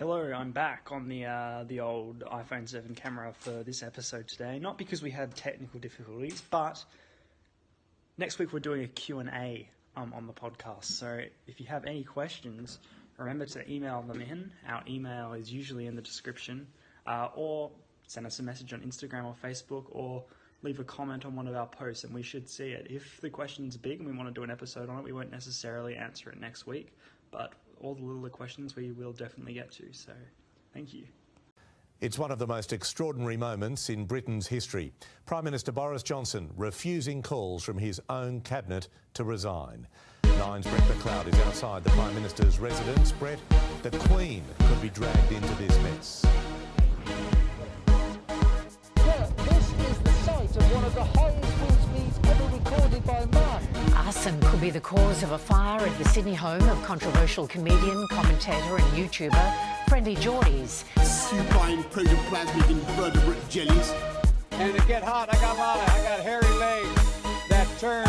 Hello, I'm back on the old iPhone 7 camera for this episode today. Not because we had technical difficulties, but next week we're doing a Q&A on the podcast. So if you have any questions, remember to email them in. Our email is usually in the description, or send us a message on Instagram or Facebook, or leave a comment on one of our posts and we should see it. If the question's big and we want to do an episode on it, we won't necessarily answer it next week, but all the littler questions we will definitely get to, so thank you. It's one of the most extraordinary moments in Britain's history. Prime Minister Boris Johnson refusing calls from his own cabinet to resign. Nine's Brett McLeod is outside the Prime Minister's residence. Brett, the Queen could be dragged into this mess. Yeah, this is the site of one of the highest wind speeds ever recorded by man. Arson could be the cause of a fire at the Sydney home of controversial comedian, commentator and YouTuber Friendly Geordies. Supine protoplasmic invertebrate jellies. And to get hot, I got hairy legs that turn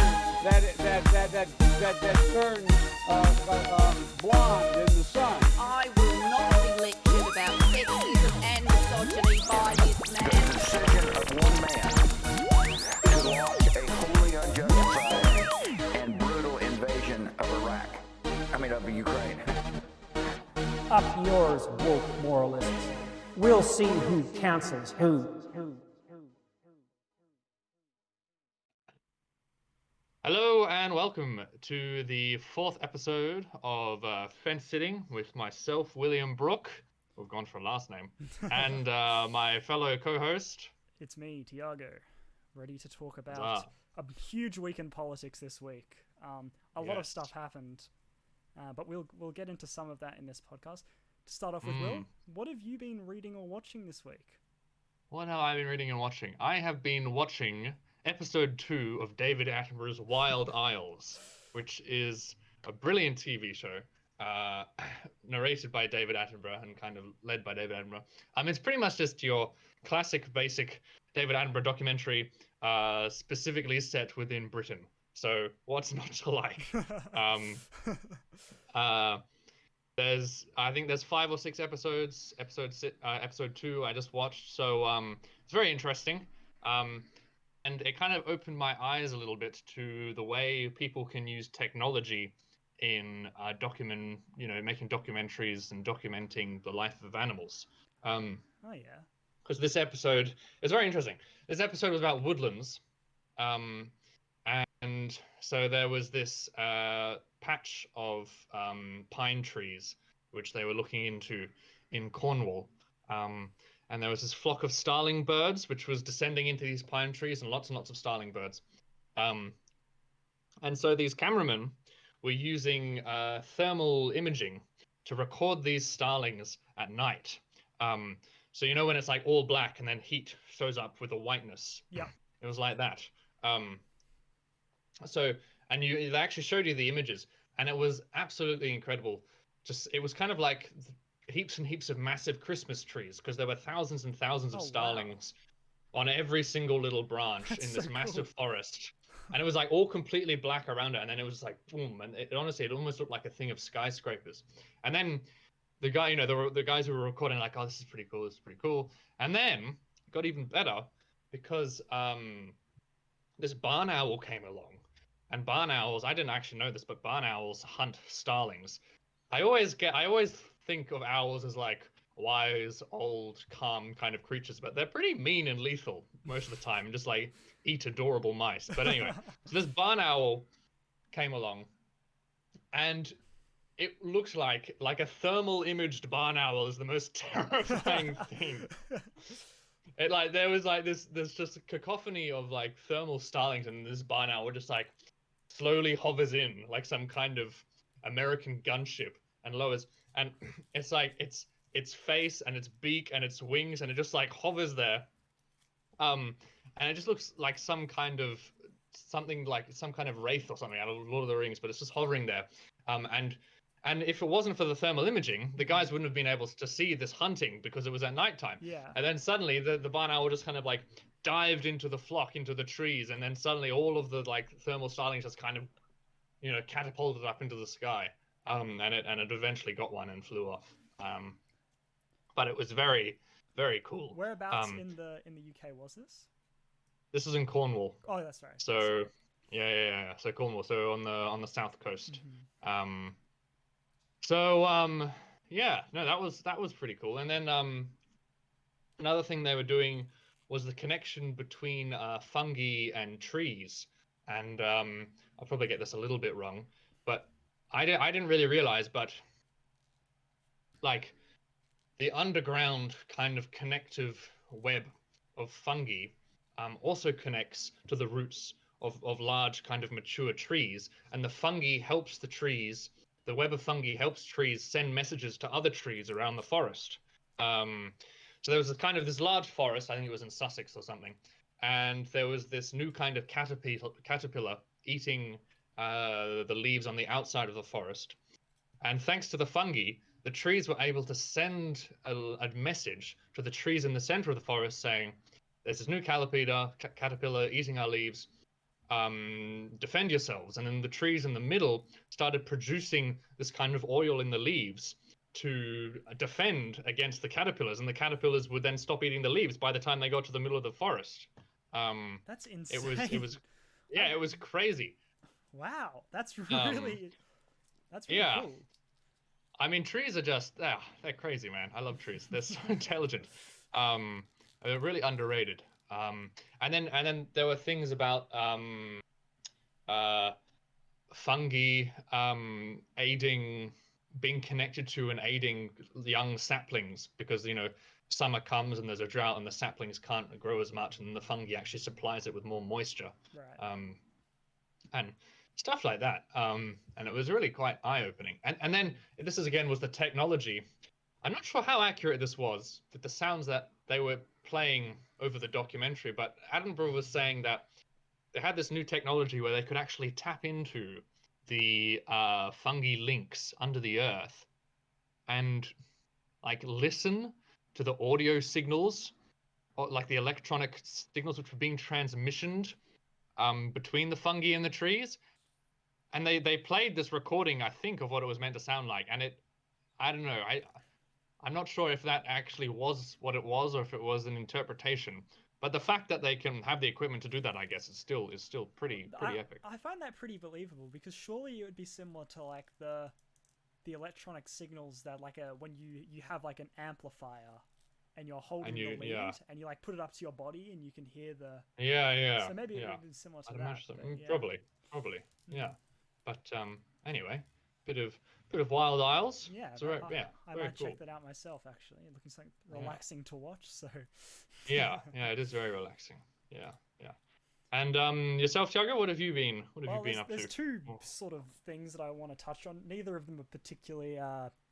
turn blonde in the sun. I will not be lectured about sexism and misogyny by this man. The decision of one man to launch a wholly unjustified and brutal invasion of Ukraine. Up yours, woke moralists. We'll see who cancels who. Hello and welcome to the fourth episode of Fence Sitting with myself, William Brooke. We've gone for a last name. And my fellow co-host. It's me, Tiago, ready to talk about a huge week in politics this week. A lot of stuff happened, but we'll get into some of that in this podcast. To start off with, Will, what have you been reading or watching this week? What have I been reading and watching? I have been watching episode 2 of David Attenborough's Wild Isles, which is a brilliant TV show, narrated by David Attenborough and kind of led by David Attenborough. It's pretty much just your classic, basic David Attenborough documentary, specifically set within Britain. So what's not to like? I think there's 5 or 6 episodes. Episode 2 I just watched, so it's very interesting. And it kind of opened my eyes a little bit to the way people can use technology in making documentaries and documenting the life of animals. Because this episode is very interesting. This episode was about woodlands. And so there was this patch of pine trees, which they were looking into in Cornwall. And there was this flock of starling birds, which was descending into these pine trees, and lots of starling birds. And so these cameramen were using thermal imaging to record these starlings at night. So when it's like all black and then heat shows up with a whiteness. Yeah. It was like that. They actually showed you the images, and it was absolutely incredible. It was kind of like heaps and heaps of massive Christmas trees, because there were thousands and thousands of starlings on every single little branch in this massive forest. And it was like all completely black around it, and then it was like boom, and it almost looked like a thing of skyscrapers. And then the guy, the guys who were recording, like, oh, this is pretty cool. And then it got even better, because this barn owl came along. And barn owls, I didn't actually know this, but barn owls hunt starlings. I always think of owls as like wise, old, calm kind of creatures, but they're pretty mean and lethal most of the time, and just like eat adorable mice. But anyway, so this barn owl came along, and it looked like a thermal imaged barn owl is the most terrifying thing. There's just a cacophony of like thermal starlings, and this barn owl just like slowly hovers in like some kind of American gunship and lowers, and it's like its face and its beak and its wings, and it just like hovers there, and it just looks like some kind of wraith or something out of Lord of the Rings, but it's just hovering there. And if it wasn't for the thermal imaging, the guys wouldn't have been able to see this hunting, because it was at nighttime. Yeah. And then suddenly the barn owl just kind of like dived into the flock, into the trees, and then suddenly all of the like thermal starlings just kind of, catapulted up into the sky. And it eventually got one and flew off. but it was very, very cool. Whereabouts in the UK was this? This is in Cornwall. Oh, that's right. So yeah. So Cornwall. So on the south coast. Yeah, no, that was pretty cool. And then another thing they were doing was the connection between fungi and trees. And I'll probably get this a little bit wrong, but I didn't really realize, but like the underground kind of connective web of fungi also connects to the roots of large kind of mature trees, and the fungi helps the trees. The web of fungi helps trees send messages to other trees around the forest. So there was this large forest, I think it was in Sussex or something, and there was this new kind of caterpillar eating the leaves on the outside of the forest. And thanks to the fungi, the trees were able to send a message to the trees in the center of the forest saying, there's this new caterpillar eating our leaves. Defend yourselves. And then the trees in the middle started producing this kind of oil in the leaves to defend against the caterpillars, and the caterpillars would then stop eating the leaves by the time they got to the middle of the forest. That's insane. It was crazy. Wow, that's really cool. I mean, trees are just they're crazy, man. I love trees. They're so intelligent. They're really underrated. And then there were things about fungi being connected to and aiding young saplings, because summer comes and there's a drought and the saplings can't grow as much, and the fungi actually supplies it with more moisture. Right. And stuff like that. And it was really quite eye-opening. And then this was the technology. I'm not sure how accurate this was with the sounds that they were playing over the documentary, but Attenborough was saying that they had this new technology where they could actually tap into the fungi links under the earth and listen to the audio signals, or the electronic signals which were being transmissioned between the fungi and the trees. And they played this recording, I think, of what it was meant to sound like. And I don't know, I'm not sure if that actually was what it was or if it was an interpretation. But the fact that they can have the equipment to do that, I guess, is still pretty epic. I find that pretty believable, because surely it would be similar to the electronic signals that when you have an amplifier and you're holding the lead and you put it up to your body and you can hear the So maybe it would be similar to that. So. Probably, yeah. But anyway, bit of Wild Isles. Yeah, I might check that out myself. Actually, it looks like relaxing to watch. So. yeah, it is very relaxing. Yeah. And yourself, Tiago, what have you been up to? There's two sort of things that I want to touch on. Neither of them are particularly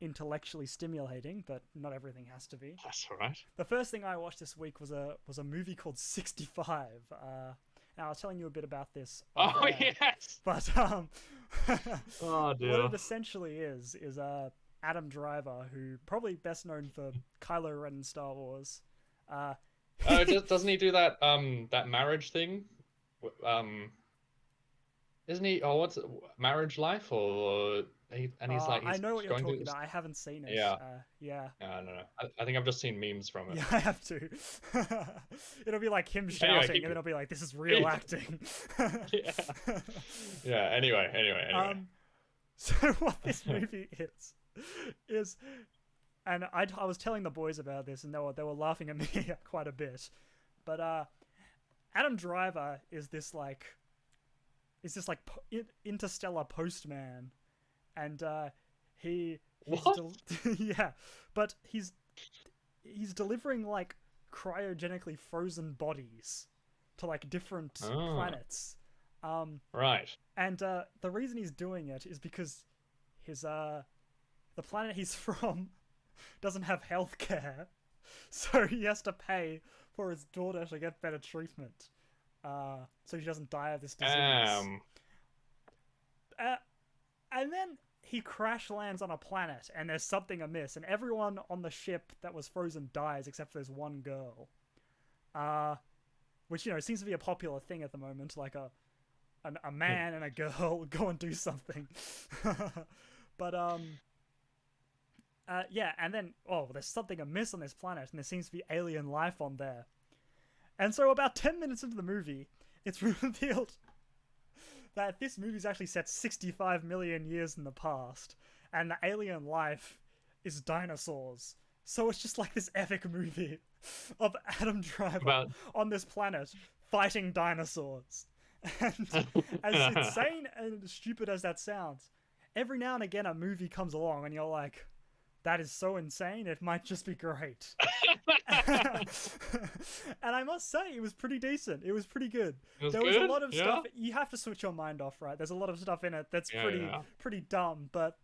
intellectually stimulating, but not everything has to be. That's all right. The first thing I watched this week was a movie called 65. Now I was telling you a bit about this. Oh yes. But oh dear. What it essentially is Adam Driver, who probably best known for Kylo Ren in Star Wars. Doesn't he do that that marriage thing? Isn't he? Oh, what's it? Marriage Life, or he's I know what you're talking about. I haven't seen it. Yeah. Yeah. No. I think I've just seen memes from it. Yeah, I have to. It'll be like him shouting, and then it'll be like, "This is real acting." Yeah. Anyway. So what this movie is, and I was telling the boys about this, and they were laughing at me quite a bit, but Adam Driver is this interstellar postman, and but he's delivering cryogenically frozen bodies to different planets. Right. And the reason he's doing it is because the planet he's from doesn't have healthcare, so he has to pay for his daughter to get better treatment, so she doesn't die of this disease. And then he crash lands on a planet, and there's something amiss, and everyone on the ship that was frozen dies except for this one girl, which seems to be a popular thing at the moment, a man and a girl go and do something. But Yeah, and then, there's something amiss on this planet, and there seems to be alien life on there. And so about 10 minutes into the movie, it's revealed that this movie's actually set 65 million years in the past, and the alien life is dinosaurs. So it's just like this epic movie of Adam Driver on this planet fighting dinosaurs. And as insane and stupid as that sounds, every now and again a movie comes along and you're like, that is so insane, it might just be great. And I must say, it was pretty decent. It was pretty good. There was a lot of stuff. You have to switch your mind off, right? There's a lot of stuff in it that's pretty dumb. But,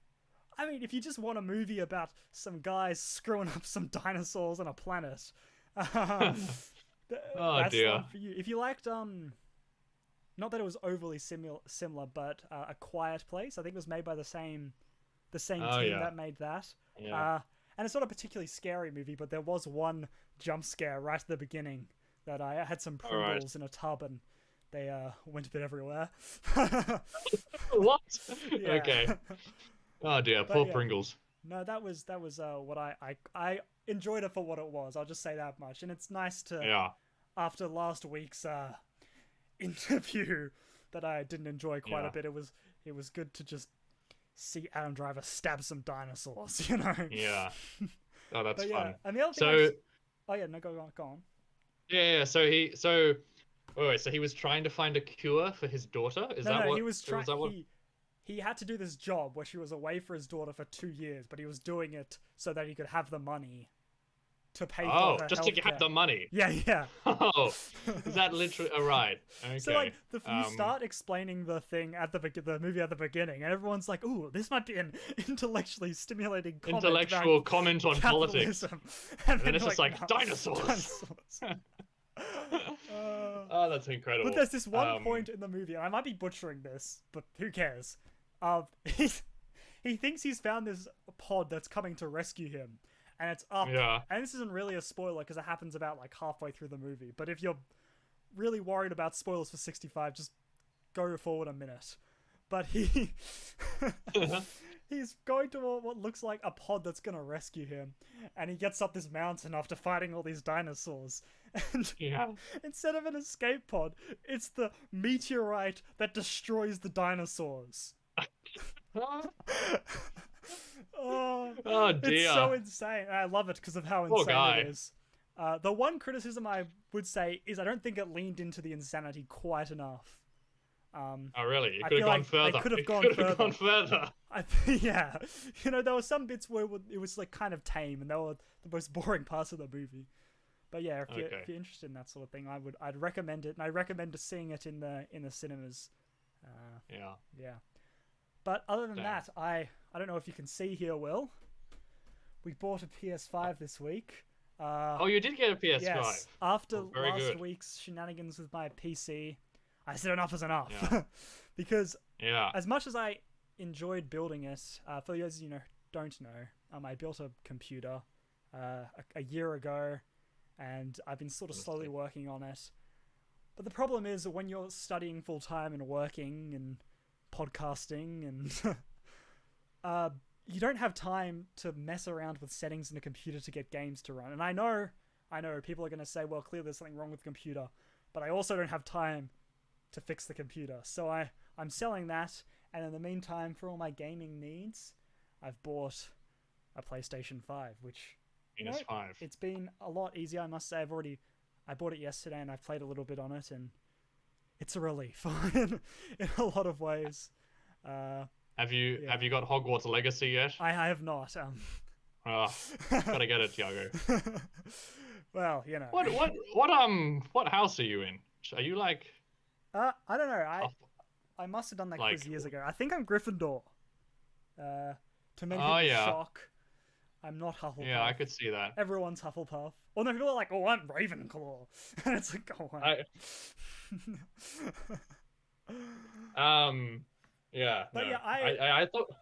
I mean, if you just want a movie about some guys screwing up some dinosaurs on a planet, that's one for you. If you liked, not that it was overly similar, but A Quiet Place, I think it was made by the same team that made that. Yeah. And it's not a particularly scary movie, but there was one jump scare right at the beginning that I had some Pringles in a tub and they went a bit everywhere. What? Yeah. Okay. Oh dear, poor Pringles. No, that was what I enjoyed it for what it was. I'll just say that much. And it's nice to after last week's interview that I didn't enjoy quite a bit. It was good to just see Adam Driver stab some dinosaurs, you know? Yeah. Oh, that's fun. And the other thing go on. Yeah, so he was trying to find a cure for his daughter? He was trying he had to do this job where she was away for his daughter for 2 years, but he was doing it so that he could have the money to pay for her just to have the money. Yeah. Oh, is that literally right? Okay. So like, you start explaining the thing at the movie at the beginning, and everyone's like, "Ooh, this might be an intellectually stimulating comment comment on politics," and then it's just like dinosaurs. Oh, that's incredible. But there's this one point in the movie, and I might be butchering this, but who cares? He thinks he's found this pod that's coming to rescue him. And it's up. Yeah. And this isn't really a spoiler because it happens about like halfway through the movie. But if you're really worried about spoilers for 65, just go forward a minute. But he's going to what looks like a pod that's going to rescue him. And he gets up this mountain after fighting all these dinosaurs. And instead of an escape pod, it's the meteorite that destroys the dinosaurs. Oh dear. It's so insane. And I love it because of how insane it is. The one criticism I would say is I don't think it leaned into the insanity quite enough. Oh really? It could have gone further. It could have gone further. Yeah. You know, there were some bits where it was like kind of tame and they were the most boring parts of the movie. But yeah, if you're interested in that sort of thing, I'd recommend it, and I recommend seeing it in the cinemas. Yeah. But other than that, I don't know if you can see here, Will. We bought a PS5 this week. You did get a PS5? Yes. After last week's shenanigans with my PC, I said enough is enough. Yeah. Because as much as I enjoyed building it, for those of you don't know, I built a computer a year ago, and I've been sort of slowly working on it. But the problem is that when you're studying full-time and working and podcasting and you don't have time to mess around with settings in a computer to get games to run. And I know people are going to say, well, clearly there's something wrong with the computer, but I also don't have time to fix the computer. So I'm selling that, and in the meantime, for all my gaming needs, I've bought a PlayStation 5, which it's been a lot easier, I must say. I bought it yesterday and I've played a little bit on it, and it's a relief in a lot of ways. Have you got Hogwarts Legacy yet? I have not. Gotta get it, Tiago. Well, you know. What house are you in? Are you like? I don't know. I must have done that quiz years ago. I think I'm Gryffindor. To many people's shock, I'm not Hufflepuff. Yeah, I could see that. Everyone's Hufflepuff. Well, no, people are like, "Oh, I'm Ravenclaw," and it's like, "Oh, Yeah. But no. I thought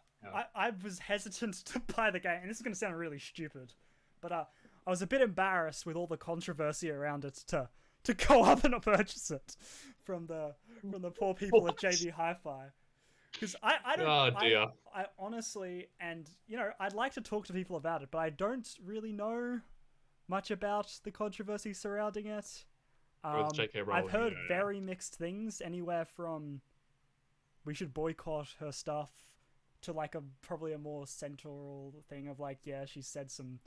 I was hesitant to buy the game, and this is going to sound really stupid, but I was a bit embarrassed with all the controversy around it to go up and purchase it from the poor people at JB Hi-Fi. Because I don't. Oh dear. I honestly, and I'd like to talk to people about it, but I don't really know much about the controversy surrounding it. With J.K. Rowling, I've heard very mixed things, anywhere from we should boycott her stuff to like probably a more central thing of like, yeah, she said some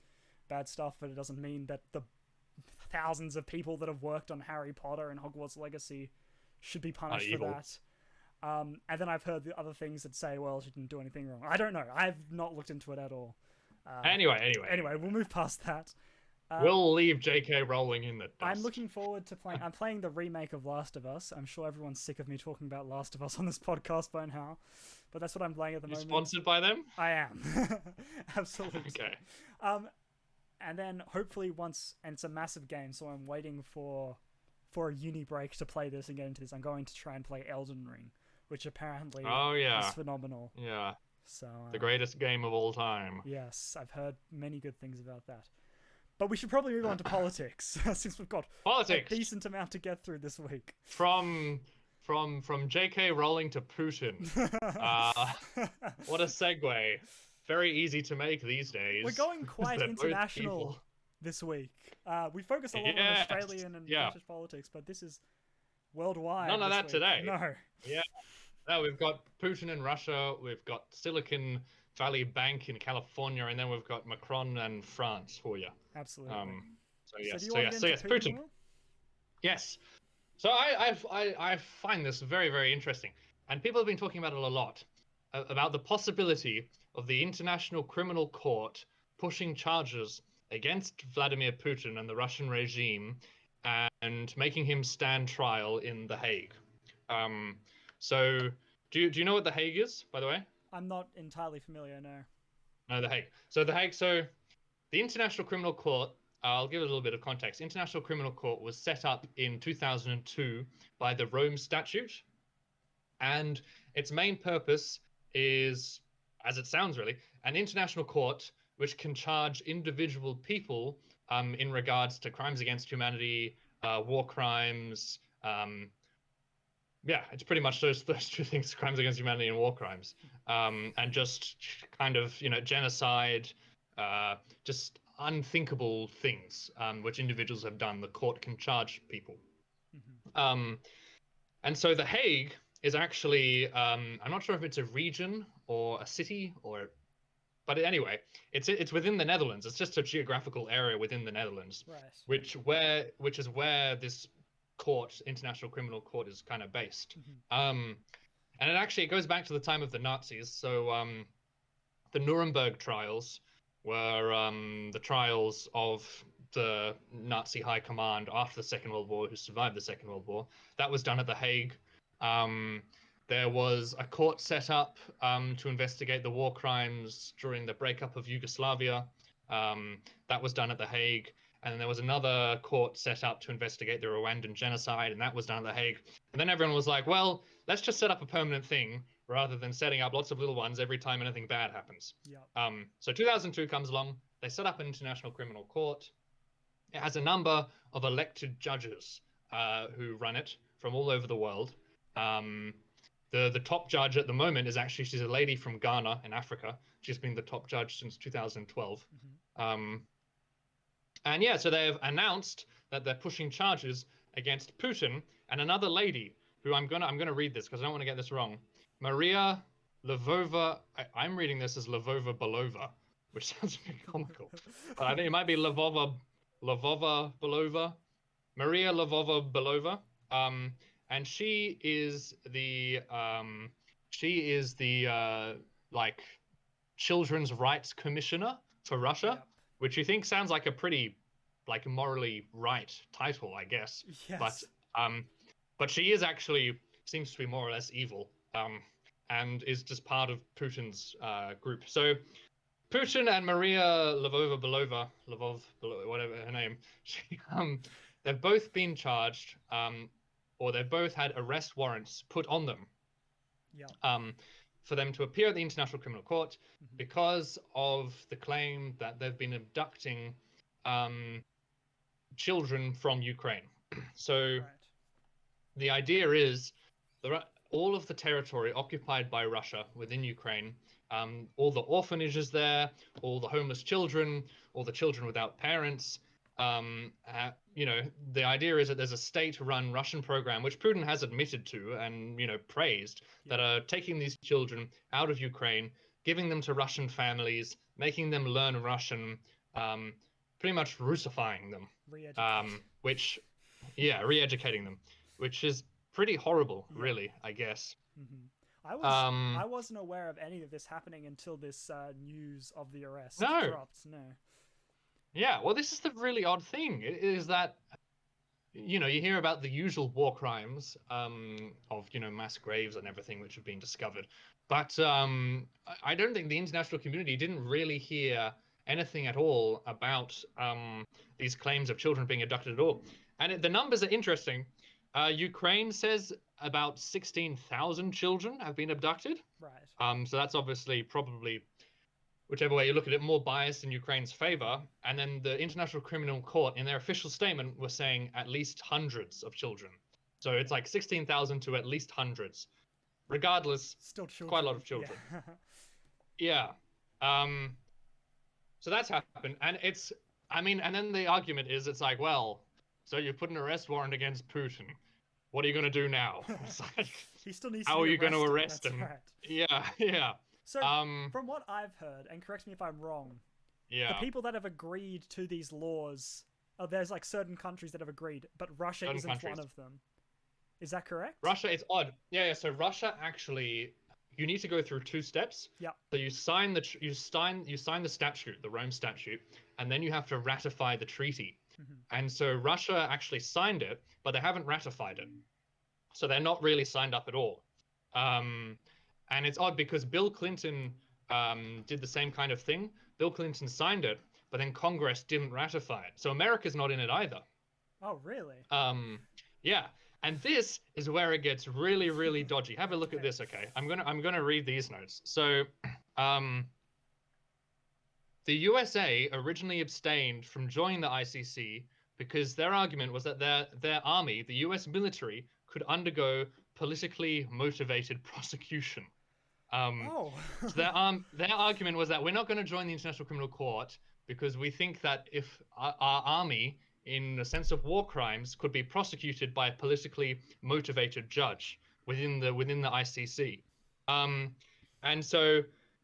bad stuff, but it doesn't mean that the thousands of people that have worked on Harry Potter and Hogwarts Legacy should be punished for that. And then I've heard the other things that say, well, she didn't do anything wrong. I don't know. I've not looked into it at all. Anyway, we'll move past that. We'll leave J.K. Rowling in the dust. I'm looking forward to playing. I'm playing the remake of Last of Us. I'm sure everyone's sick of me talking about Last of Us on this podcast by now, but that's what I'm playing at the moment. Sponsored by them? I am. Absolutely. Okay. And then hopefully and it's a massive game, so I'm waiting for a uni break to play this and get into this. I'm going to try and play Elden Ring, which apparently is phenomenal. Yeah. So the greatest game of all time. Yes, I've heard many good things about that. But we should probably move on to politics, since we've got a decent amount to get through this week. From J.K. Rowling to Putin. What a segue. Very easy to make these days. We're going quite international this week. We focus a lot on Australian and British politics, but this is worldwide. None of that today. No. Yeah. No, we've got Putin in Russia, we've got Silicon Valley Bank in California, and then we've got Macron and France for you. Absolutely. So yes, Putin. Yes. So I find this very, very interesting, and people have been talking about it a lot, about the possibility of the International Criminal Court pushing charges against Vladimir Putin and the Russian regime, and making him stand trial in The Hague. So do you know what The Hague is, by the way? I'm not entirely familiar, no. No, The Hague. So the International Criminal Court, I'll give it a little bit of context. International Criminal Court was set up in 2002 by the Rome Statute, and its main purpose is, as it sounds really, an international court which can charge individual people in regards to crimes against humanity, war crimes. It's pretty much those two things: crimes against humanity and war crimes, and just kind of genocide, just unthinkable things which individuals have done. The court can charge people, and so The Hague is actually I'm not sure if it's a region or a city but anyway, it's within the Netherlands. It's just a geographical area within the Netherlands, right. which is where this International Criminal Court is kind of based. And it goes back to the time of the Nazis. So the Nuremberg trials were the trials of the Nazi high command after the Second World War, who survived the Second World War. That was done at The Hague. There was a court set up to investigate the war crimes during the breakup of Yugoslavia. That was done at The Hague. And then there was another court set up to investigate the Rwandan genocide, and that was done at The Hague. And then everyone was like, well, let's just set up a permanent thing rather than setting up lots of little ones every time anything bad happens. Yep. So 2002 comes along. They set up an International Criminal Court. It has a number of elected judges who run it from all over the world. The top judge at the moment she's a lady from Ghana in Africa. She's been the top judge since 2012. And so they've announced that they're pushing charges against Putin and another lady who I'm gonna read this because I don't want to get this wrong. Maria Lvova. I'm reading this as Lvova Belova, which sounds very comical, but I think it might be Lvova Belova. Maria Lvova Belova. And she is the like children's rights commissioner for Russia. Yep. Which you think sounds like a pretty, like, morally right title, I guess. Yes. But she is actually seems to be more or less evil, and is just part of Putin's group. So Putin and Maria Lvova, whatever her name, they've both been charged, or they've both had arrest warrants put on them. Yeah. For them to appear at the International Criminal Court because of the claim that they've been abducting children from Ukraine. So the idea is all of the territory occupied by Russia within Ukraine, all the orphanages there, all the homeless children, all the children without parents. The idea is that there's a state-run Russian program, which Putin has admitted to and, praised, that are taking these children out of Ukraine, giving them to Russian families, making them learn Russian, pretty much Russifying them, re-educating them, which is pretty horrible, really, I guess. I wasn't aware of any of this happening until this news of the arrest dropped. No. Yeah, well, this is the really odd thing, is that, you hear about the usual war crimes of, mass graves and everything which have been discovered. But I don't think the international community didn't really hear anything at all about these claims of children being abducted at all. And the numbers are interesting. Ukraine says about 16,000 children have been abducted. Right. So that's obviously probably, whichever way you look at it, more biased in Ukraine's favor. And then the International Criminal Court, in their official statement, was saying at least hundreds of children. So it's like 16,000 to at least hundreds. Regardless, still children. Quite a lot of children. Yeah. So that's happened. And and then the argument is, it's like, well, so you put an arrest warrant against Putin. What are you going to do now? It's like, he still needs how to be are you going to arrest That's him? Right. Yeah. So, from what I've heard, and correct me if I'm wrong, the people that have agreed to these laws, there's like certain countries that have agreed, but Russia isn't one of them. Is that correct? Russia, it's odd. Yeah. So Russia actually, you need to go through 2 steps. Yeah. So you sign the statute, the Rome Statute, and then you have to ratify the treaty. And so Russia actually signed it, but they haven't ratified it. So they're not really signed up at all. And it's odd because Bill Clinton did the same kind of thing. Bill Clinton signed it, but then Congress didn't ratify it. So America's not in it either. Oh, really? Yeah. And this is where it gets really, really dodgy. Have a look at this, okay? I'm gonna read these notes. So, the USA originally abstained from joining the ICC because their argument was that their army, the US military, could undergo politically motivated prosecution. So their argument was that we're not going to join the International Criminal Court because we think that if our army, in the sense of war crimes, could be prosecuted by a politically motivated judge within the ICC.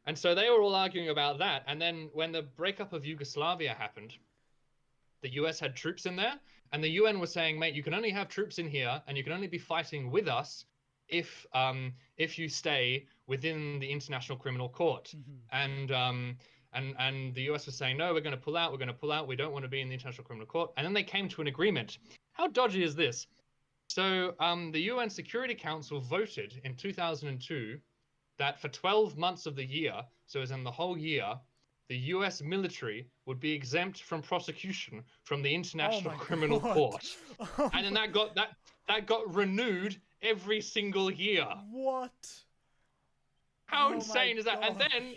And so they were all arguing about that. And then when the breakup of Yugoslavia happened, the US had troops in there, and the UN was saying, mate, you can only have troops in here, and you can only be fighting with us if you stay within the International Criminal Court. And the US was saying, no, we're going to pull out, we don't want to be in the International Criminal Court. And then they came to an agreement. How dodgy is this? So the UN Security Council voted in 2002 that for 12 months of the year, so as in the whole year, the US military would be exempt from prosecution from the International Criminal Court. And then that got renewed every single year. What? How insane is that? And then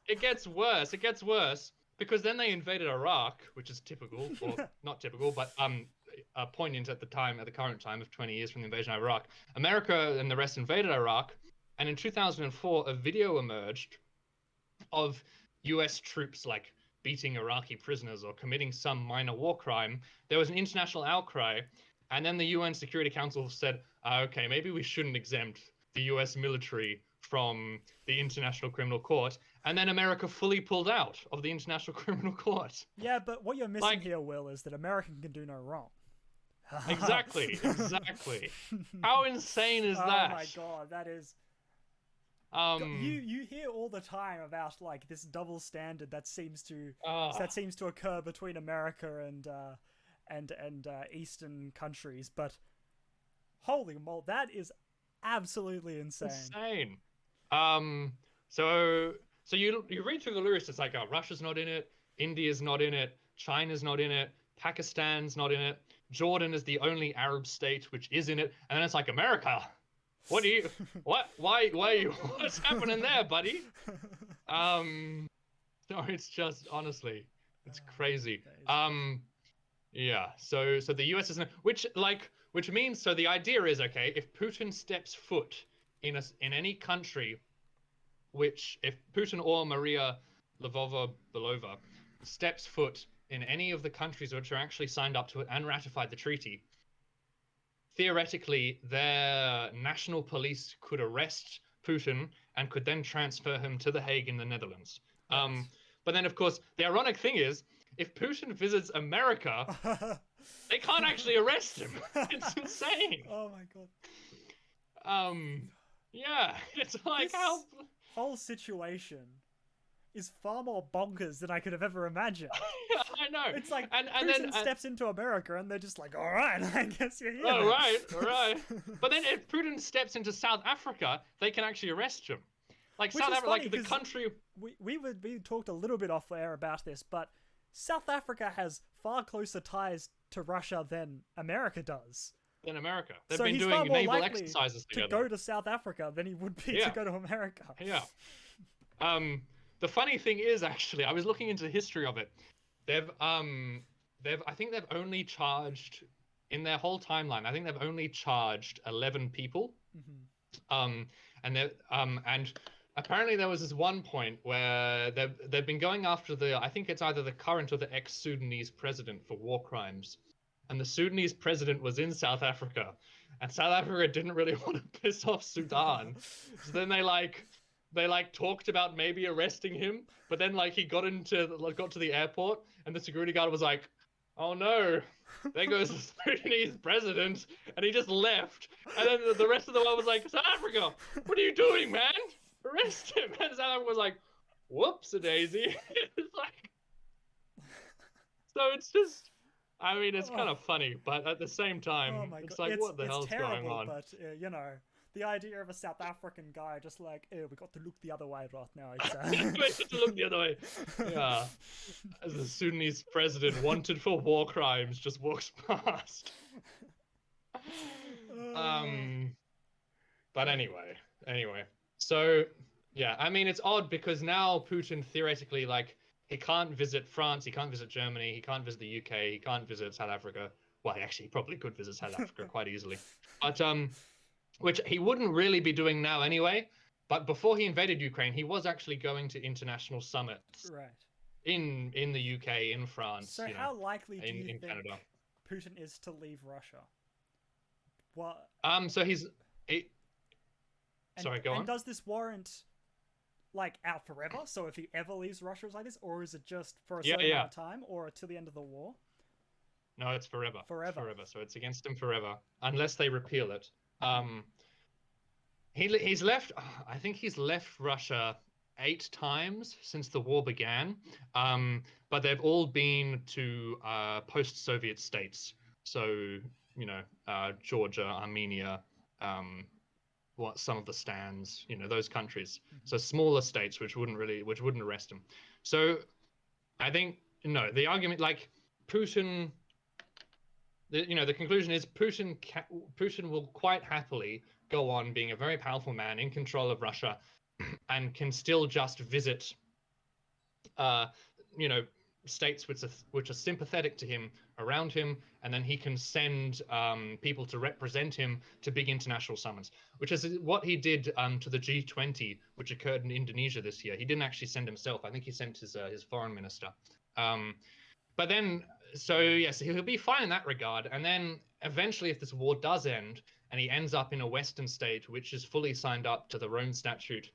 it gets worse. It gets worse because then they invaded Iraq, which is typical, or not typical, but poignant at the current time of 20 years from the invasion of Iraq. America and the rest invaded Iraq. And in 2004, a video emerged of US troops like beating Iraqi prisoners or committing some minor war crime. There was an international outcry, and then the UN Security Council said, okay, maybe we shouldn't exempt the US military from the International Criminal Court. And then America fully pulled out of the International Criminal Court. Yeah, but what you're missing here, Will, is that America can do no wrong. Exactly. How insane is that? Oh my god, that is... You hear all the time about like this double standard that seems to occur between America and Eastern countries, but holy moly, that is absolutely insane. So you read through the lyrics, it's like Russia's not in it, India's not in it, China's not in it, Pakistan's not in it, Jordan is the only Arab state which is in it, and then it's like America. Why what's happening there, buddy? No, it's just, honestly, it's crazy. Yeah, so the US isn't, which means, so the idea is, okay, if Putin steps foot in any country which, if Putin or Maria Belova steps foot in any of the countries which are actually signed up to it and ratified the treaty, theoretically, their national police could arrest Putin and could then transfer him to The Hague in the Netherlands. Right. But then, of course, the ironic thing is, if Putin visits America, they can't actually arrest him. It's insane. Oh my god. Yeah, it's like how whole situation is far more bonkers than I could have ever imagined. I know. It's like and Putin steps into America and they're just like, all right, I guess you're here. All right. But then if Putin steps into South Africa, they can actually arrest him. Like South Africa, like the country. We talked a little bit off air about this, but South Africa has far closer ties to Russia than America does. In America, they've so been he's doing far more naval likely exercises together. To go to South Africa than he would be to go to America. Yeah. The funny thing is, actually, I was looking into the history of it. I think they've only charged in their whole timeline. I think they've only charged 11 people. And apparently there was this one point where they've been going after I think it's either the current or the ex-Sudanese president for war crimes. And the Sudanese president was in South Africa, and South Africa didn't really want to piss off Sudan. So then they talked about maybe arresting him, but then he got to the airport, and the security guard was like, "Oh no, there goes the Sudanese president," and he just left. And then the rest of the world was like, "South Africa, what are you doing, man? Arrest him!" And South Africa was like, "Whoops-a-daisy." It's like, so it's just. I mean, it's kind of funny, but at the same time, it's like, what the hell's going on? But, the idea of a South African guy just like, we got to look the other way right now. We got to look the other way. Yeah. As the Sudanese president, wanted for war crimes, just walks past. But anyway. So, yeah, I mean, it's odd because now Putin theoretically, he can't visit France, he can't visit Germany, he can't visit the UK, he can't visit South Africa. Well, he probably could visit South Africa quite easily. But, which he wouldn't really be doing now anyway. But before he invaded Ukraine, he was actually going to international summits. Right. In the UK, in France. So how likely do you think Canada. Putin is to leave Russia? What? So sorry, go on. And does this warrant out forever? So if he ever leaves Russia, it's like this, or is it just for a certain amount of time, or till the end of the war? No, it's forever. Forever. So it's against him forever, unless they repeal it. He's left. I think he's left Russia 8 times since the war began. But they've all been to post-Soviet states. So Georgia, Armenia. Some of the stands, those countries. So smaller states which wouldn't arrest him. So I think the argument Putin, the conclusion is Putin will quite happily go on being a very powerful man in control of Russia, and can still just visit states which are sympathetic to him around him, and then he can send people to represent him to big international summits, which is what he did to the G20, which occurred in Indonesia this year. He didn't actually send himself. I think he sent his foreign minister. But then, so yes, he'll be fine in that regard. And then eventually, if this war does end, and he ends up in a Western state which is fully signed up to the Rome Statute,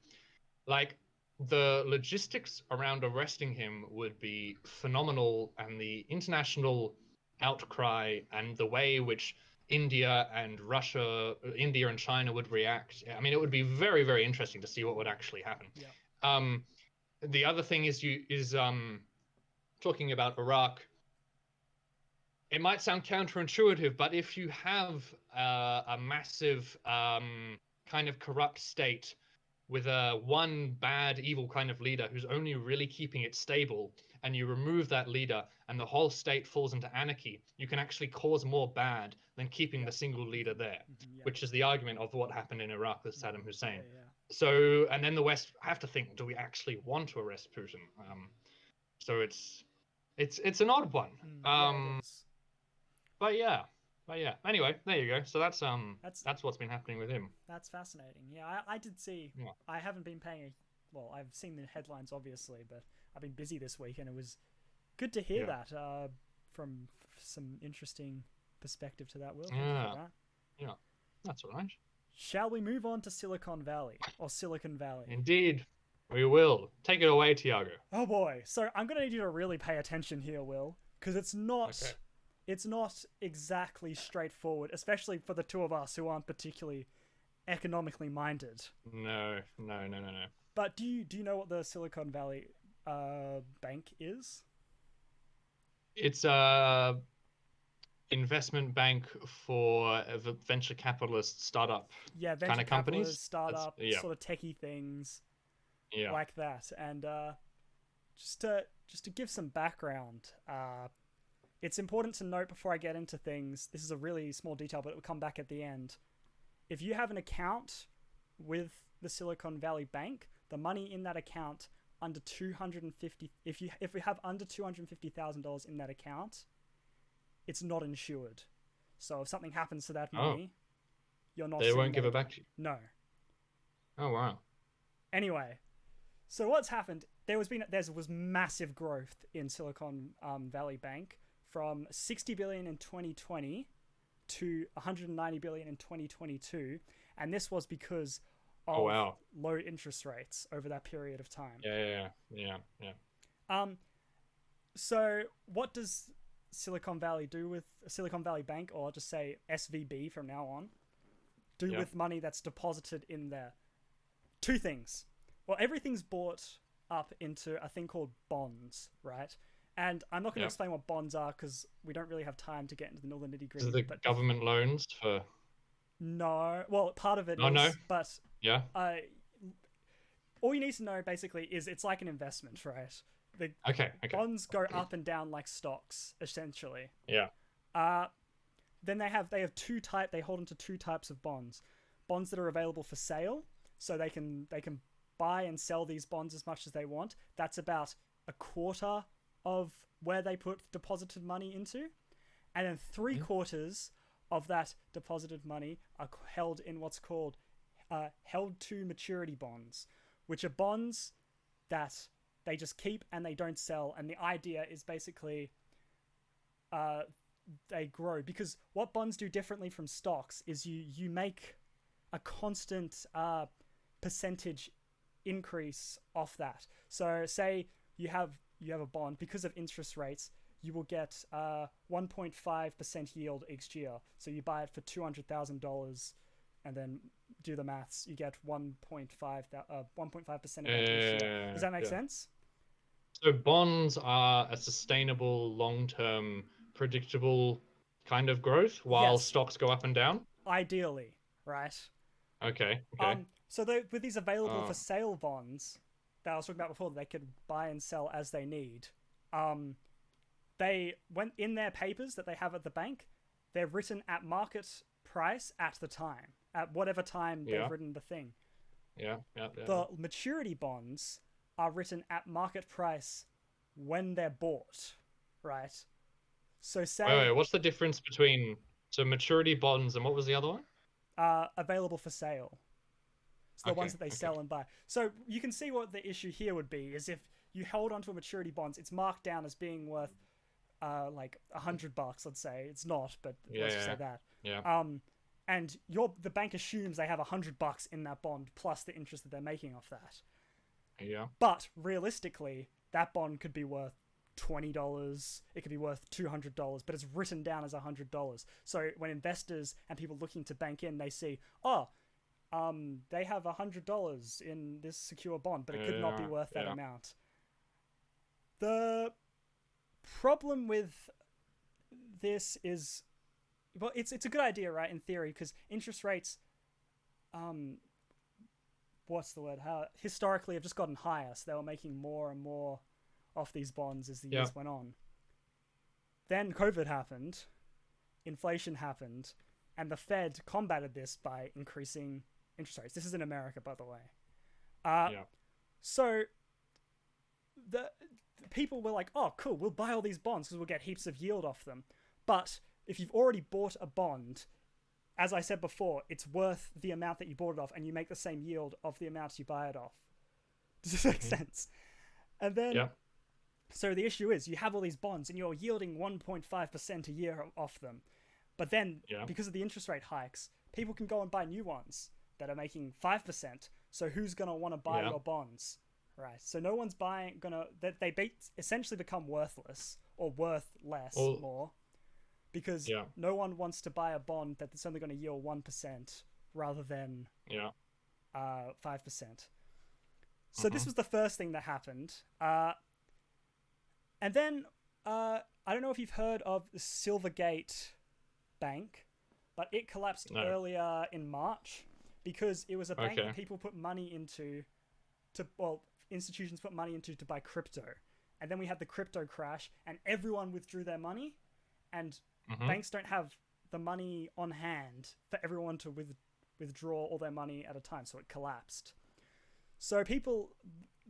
the logistics around arresting him would be phenomenal, and the international outcry and the way which India and China would react. I mean, it would be very, very interesting to see what would actually happen. Yeah. The other thing is talking about Iraq. It might sound counterintuitive, but if you have a massive kind of corrupt state with one bad, evil kind of leader who's only really keeping it stable, and you remove that leader and the whole state falls into anarchy, you can actually cause more bad than keeping the single leader there, which is the argument of what happened in Iraq with Saddam Hussein. So, and then the West have to think, do we actually want to arrest Putin? So it's an odd one. But yeah, But yeah, anyway, there you go. So that's what's been happening with him. That's fascinating. Yeah, I did see. Yeah. I haven't been well, I've seen the headlines obviously, but I've been busy this week, and it was good to hear that from some interesting perspective to that. Will, thank you for that. Yeah, that's all right. Shall we move on to Silicon Valley or Silicon Valley? Indeed, we will. Take it away, Tiago. Oh boy! So I'm gonna need you to really pay attention here, Will, because it's not exactly straightforward, especially for the two of us who aren't particularly economically minded. No. But do you know what the Silicon Valley bank is? It's a investment bank for venture capitalist startup venture companies, startup, sort of techie things, like that. And just to give some background, it's important to note before I get into things. This is a really small detail, but it will come back at the end. If you have an account with the Silicon Valley Bank, the money in that account under $250, if you have under $250,000 in that account, it's not insured. So if something happens to that money, you're not. They won't give it back to you. No. Oh wow. Anyway, so what's happened? There was massive growth in Silicon Valley Bank from $60 billion in 2020 to $190 billion in 2022, and this was because of low interest rates over that period of time. Yeah. So what does Silicon Valley do with Silicon Valley Bank, or just say SVB from now on, with money that's deposited in there? Two things. Well, everything's bought up into a thing called bonds, right? And I'm not going to explain what bonds are because we don't really have time to get into the nitty-gritty. Is it government loans for? No. Well, part of it is. No. But yeah. All you need to know basically is it's like an investment, right? Okay. Bonds go up and down like stocks, essentially. Yeah. Then they hold onto two types of bonds. Bonds that are available for sale, so they can buy and sell these bonds as much as they want. That's about a quarter of where they put deposited money into. And then 3/4 of that deposited money are held in what's called held to maturity bonds, which are bonds that they just keep and they don't sell. And the idea is basically they grow, because what bonds do differently from stocks is you make a constant percentage increase off that. So say you have a bond, because of interest rates, you will get 1.5% yield each year. So you buy it for $200,000 and then do the maths, you get 1.5% of that each year. Does that make sense? So bonds are a sustainable, long-term, predictable kind of growth, while stocks go up and down? Ideally, right? Okay. So with these available for sale bonds that I was talking about before, they could buy and sell as they need. They went in their papers that they have at the bank, they're written at market price at the time, at whatever time they've written the thing. The maturity bonds are written at market price when they're bought, right? So say... Wait, what's the difference between maturity bonds and what was the other one? Available for sale. So the ones that they sell and buy. So you can see what the issue here would be, is if you hold onto a maturity bonds, it's marked down as being worth like $100, let's say. It's not, but let's just say that. And the bank assumes they have $100 in that bond plus the interest that they're making off that. But realistically, that bond could be worth $20, it could be worth $200, but it's written down as $100. So when investors and people looking to bank in, they see, they have $100 in this secure bond, but it could not be worth that amount. The problem with this is, well, it's a good idea, right, in theory, because interest rates, historically have just gotten higher, so they were making more and more off these bonds as the years went on. Then COVID happened, inflation happened, and the Fed combated this by increasing interest rates. This is in America, by the way. So the people were like, oh, cool, we'll buy all these bonds because we'll get heaps of yield off them. But if you've already bought a bond, as I said before, it's worth the amount that you bought it off, and you make the same yield of the amount you buy it off. Does this make sense? And then, so the issue is you have all these bonds and you're yielding 1.5% a year off them. But then, because of the interest rate hikes, people can go and buy new ones that are making 5%. So who's going to want to buy your bonds? Right. So no one's essentially become worthless or worth less more because no one wants to buy a bond that's only going to yield 1% rather than 5%. So this was the first thing that happened. And then, I don't know if you've heard of the Silvergate Bank, but it collapsed earlier in March because it was a bank that people put money into institutions put money into to buy crypto. And then we had the crypto crash and everyone withdrew their money, and banks don't have the money on hand for everyone to withdraw all their money at a time. So it collapsed. So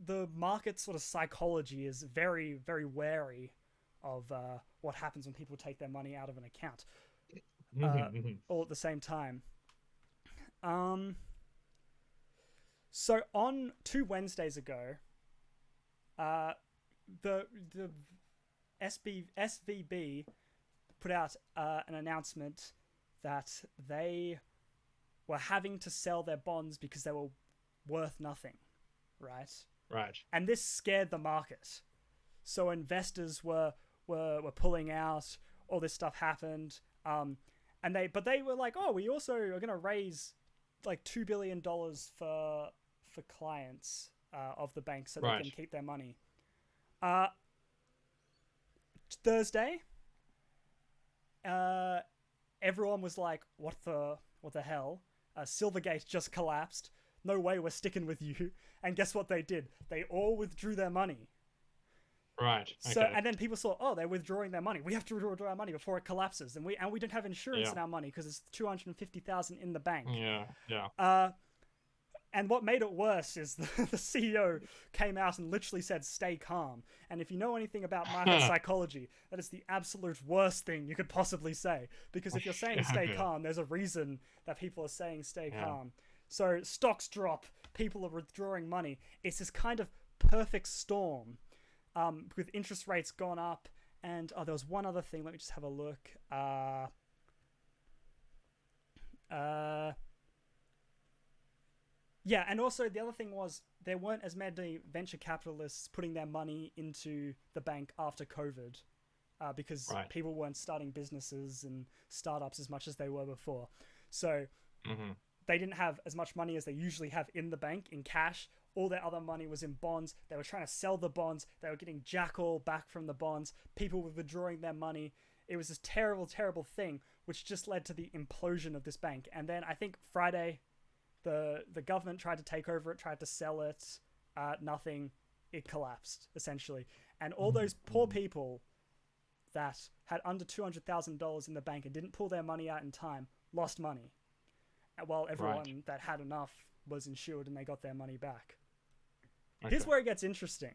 the market sort of psychology is very, very wary of what happens when people take their money out of an account all at the same time. So on 2 Wednesdays ago, the SVB put out an announcement that they were having to sell their bonds because they were worth nothing, right? Right. And this scared the market. So investors were pulling out. All this stuff happened. But they were like, oh, we also are going to raise like $2 billion for clients of the bank so they can keep their money. Thursday, everyone was like, what the hell? Silvergate just collapsed. No way we're sticking with you. And guess what they did? They all withdrew their money. Right. Okay. So, and then people saw, oh, they're withdrawing their money. We have to withdraw our money before it collapses. And we don't have insurance in our money because it's $250,000 in the bank. Yeah. And what made it worse is the CEO came out and literally said, stay calm. And if you know anything about market psychology, that is the absolute worst thing you could possibly say. Because if you're saying stay calm, there's a reason that people are saying stay calm. So stocks drop, people are withdrawing money. It's this kind of perfect storm with interest rates gone up. And there was one other thing. Let me just have a look. Yeah, and also the other thing was there weren't as many venture capitalists putting their money into the bank after COVID because people weren't starting businesses and startups as much as they were before. So they didn't have as much money as they usually have in the bank in cash. All their other money was in bonds. They were trying to sell the bonds. They were getting jack all back from the bonds. People were withdrawing their money. It was this terrible, terrible thing, which just led to the implosion of this bank. And then I think Friday, the government tried to take over it, tried to sell it. Nothing. It collapsed, essentially. And all those poor people that had under $200,000 in the bank and didn't pull their money out in time lost money. While everyone that had enough was insured and they got their money back. Okay. Here's where it gets interesting.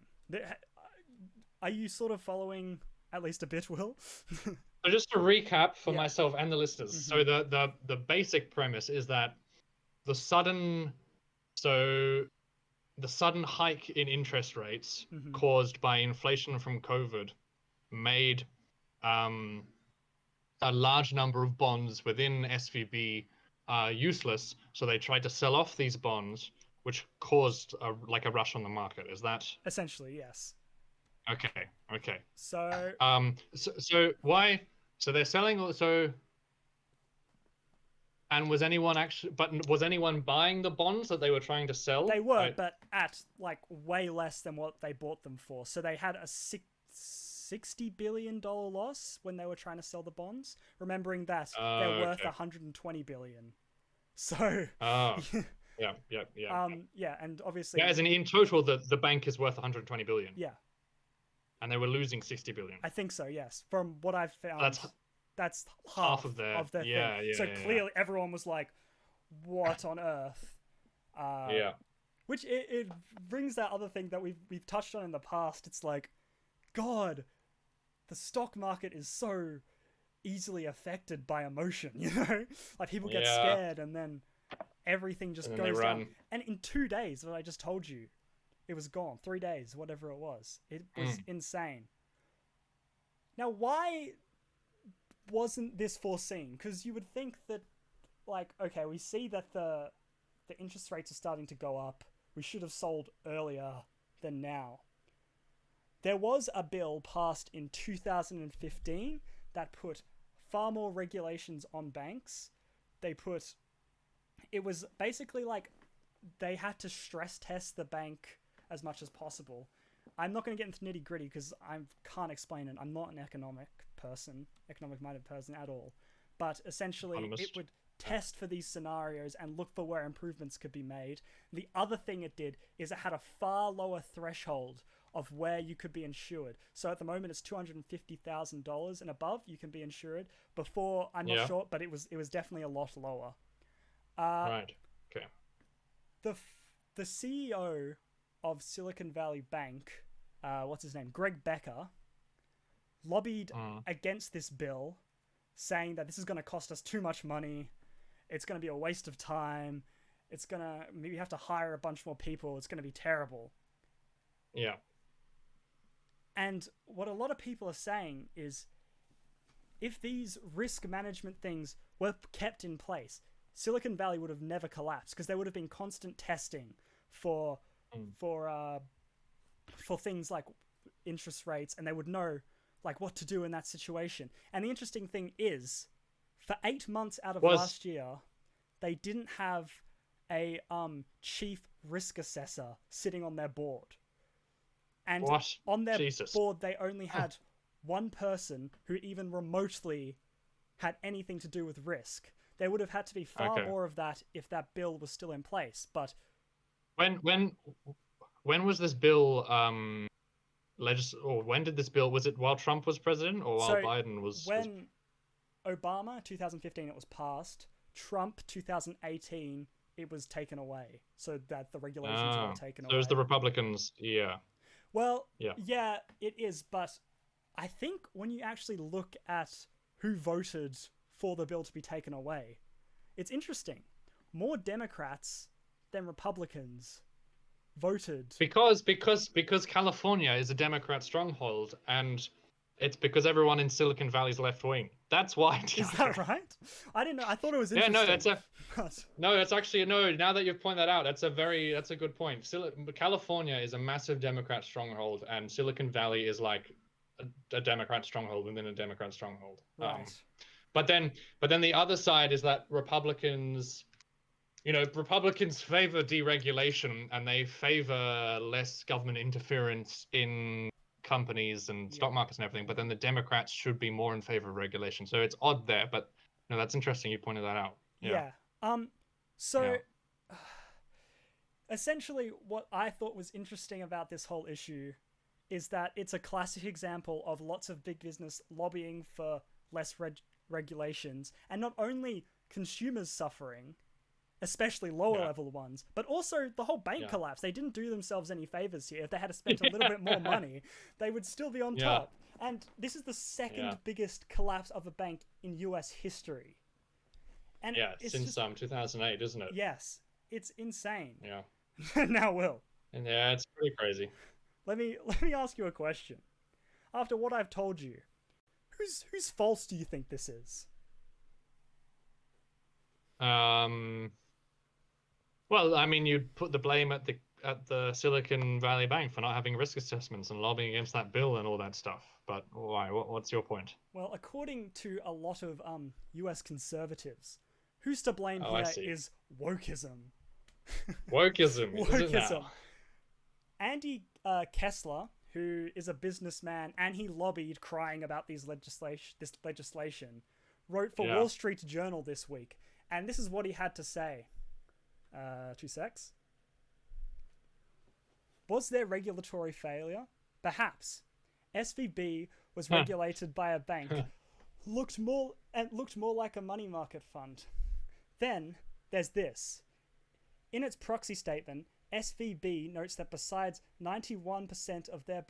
Are you sort of following at least a bit, Will? So just to recap for myself and the listeners. So the basic premise is that the sudden hike in interest rates caused by inflation from COVID made a large number of bonds within SVB useless, so they tried to sell off these bonds, which caused a rush on the market. Is that essentially? Yes. Okay. So why? So they're selling also. And was anyone buying the bonds that they were trying to sell? They were, but at like way less than what they bought them for. So they had a $60 billion loss when they were trying to sell the bonds, remembering that they're worth $120 billion. So yeah. And obviously as in total the bank is worth 120 billion. Yeah. And they were losing 60 billion. I think so, yes. From what I've found, that's half of their thing. Yeah, so clearly everyone was like, what on earth? Which it brings that other thing that we've touched on in the past. It's like, God, the stock market is so easily affected by emotion, you know? Like people get scared and then everything just goes down. And in 2 days, what I just told you, it was gone. 3 days, whatever it was. It was insane. Now, why wasn't this foreseen? Because you would think that, like, okay, we see that the interest rates are starting to go up. We should have sold earlier than now. There was a bill passed in 2015 that put far more regulations on banks. It was basically like they had to stress test the bank as much as possible. I'm not going to get into nitty gritty because I can't explain it. I'm not an economic minded person at all. But essentially, it would test for these scenarios and look for where improvements could be made. The other thing it did is it had a far lower threshold of where you could be insured. So at the moment, it's $250,000 and above you can be insured. Before, I'm not sure, but it was definitely a lot lower. Right. Okay. The CEO of Silicon Valley Bank, what's his name? Greg Becker, lobbied against this bill, saying that this is going to cost us too much money. It's going to be a waste of time. We have to hire a bunch more people. It's going to be terrible. Yeah. And what a lot of people are saying is, if these risk management things were kept in place, Silicon Valley would have never collapsed because there would have been constant testing for things like interest rates, and they would know like what to do in that situation. And the interesting thing is, for 8 months out of last year, they didn't have a chief risk assessor sitting on their board. And on their board, they only had one person who even remotely had anything to do with risk. There would have had to be far more of that if that bill was still in place. But when was this bill or when did this bill, was it while Trump was president or while Biden was? When Obama 2015 it was passed, Trump 2018 it was taken away, so that the regulations were taken away. So it was the Republicans, yeah. Well, yeah, it is, but I think when you actually look at who voted for the bill to be taken away, it's interesting. More Democrats than Republicans voted. Because California is a Democrat stronghold, and it's because everyone in Silicon Valley is left wing. That's why. Is that right? I didn't know. I thought it was interesting. That's actually now that you've pointed that out, that's a good point. California is a massive Democrat stronghold, and Silicon Valley is like a Democrat stronghold within a Democrat stronghold. Right. But then the other side is that Republicans favor deregulation and they favor less government interference in companies and stock markets and everything. But then the Democrats should be more in favor of regulation. So it's odd there, but that's interesting. You pointed that out. Yeah. Essentially what I thought was interesting about this whole issue is that it's a classic example of lots of big business lobbying for less regulations, and not only consumers suffering, especially lower level ones, but also the whole bank collapse. They didn't do themselves any favors here. If they had spent a little bit more money, they would still be on top. And this is the second biggest collapse of a bank in US history. And since 2008, isn't it? Yes, it's insane. Yeah. Now, Will. And it's pretty crazy. Let me ask you a question. After what I've told you, whose fault do you think this is? Well, I mean, you'd put the blame at the Silicon Valley Bank for not having risk assessments and lobbying against that bill and all that stuff. But why? What's your point? Well, according to a lot of US conservatives, who's to blame here is wokeism. Wokeism. Wokeism. Andy Kessler, who is a businessman, and he lobbied crying about this legislation, wrote for Wall Street Journal this week. And this is what he had to say. 2 secs. Was there regulatory failure? Perhaps. SVB was regulated by a bank, looked more like a money market fund. Then there's this. In its proxy statement, SVB notes that besides 91% of their